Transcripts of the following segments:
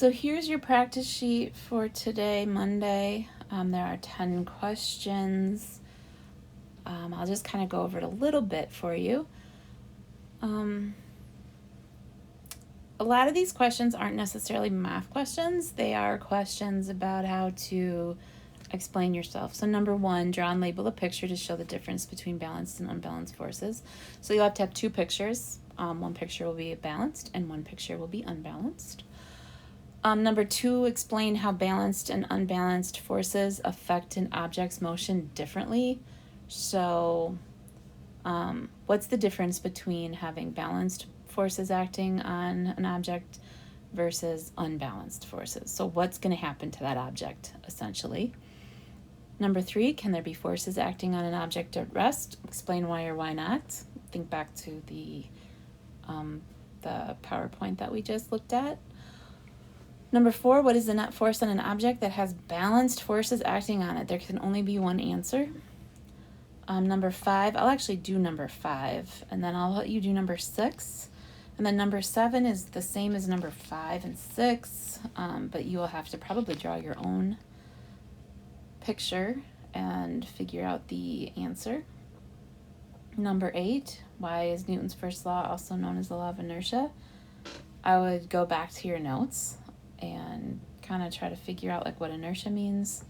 So here's your practice sheet for today, Monday. There are 10 questions. I'll just kind of go over it a little bit for you. A lot of these questions aren't necessarily math questions. They are questions about how to explain yourself. So number 1, draw and label a picture to show the difference between balanced and unbalanced forces. So you'll have 2 pictures. One picture will be balanced and one picture will be unbalanced. Number 2, explain how balanced and unbalanced forces affect an object's motion differently. So what's the difference between having balanced forces acting on an object versus unbalanced forces? So what's going to happen to that object, essentially? Number 3, can there be forces acting on an object at rest? Explain why or why not. Think back to the PowerPoint that we just looked at. Number 4, what is the net force on an object that has balanced forces acting on it? There can only be one answer. Number 5, I'll actually do number 5, and then I'll let you do number 6. And then number 7 is the same as number 5 and 6, but you will have to probably draw your own picture and figure out the answer. Number 8, why is Newton's first law also known as the law of inertia? I would go back to your notes and kind of try to figure out like what inertia means.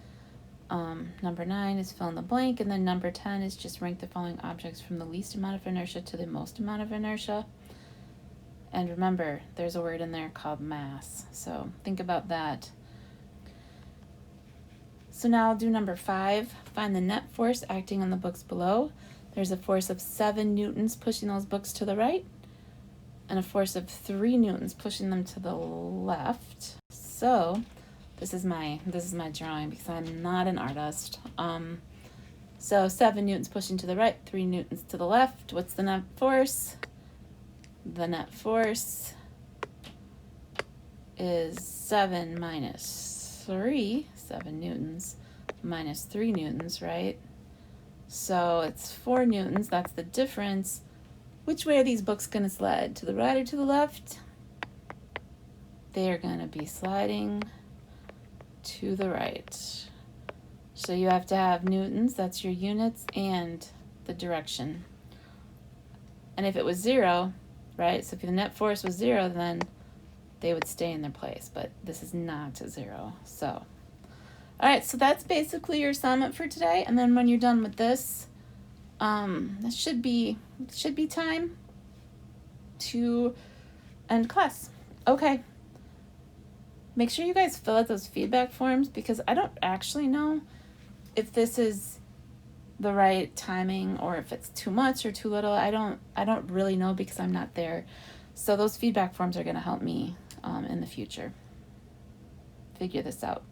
Number 9 is fill in the blank, and then number 10 is just rank the following objects from the least amount of inertia to the most amount of inertia. And remember, there's a word in there called mass, so think about that. So now I'll do number 5, find the net force acting on the books below. There's a force of 7 newtons pushing those books to the right, and a force of 3 newtons pushing them to the left. So this is my drawing because I'm not an artist. So 7 newtons pushing to the right, 3 newtons to the left. What's the net force? The net force is 7 minus 3, 7 newtons minus 3 newtons, right? So it's 4 newtons, that's the difference. Which way are these books going to slide? To the right or to the left? They are going to be sliding to the right. So you have to have newtons, that's your units, and the direction. And if it was 0, right, so if the net force was 0, then they would stay in their place, but this is not 0. So, all right, so that's basically your assignment for today. And then when you're done with this, that should be time to end class. Okay. Make sure you guys fill out those feedback forms because I don't actually know if this is the right timing or if it's too much or too little. I don't really know because I'm not there. So those feedback forms are going to help me in the future figure this out.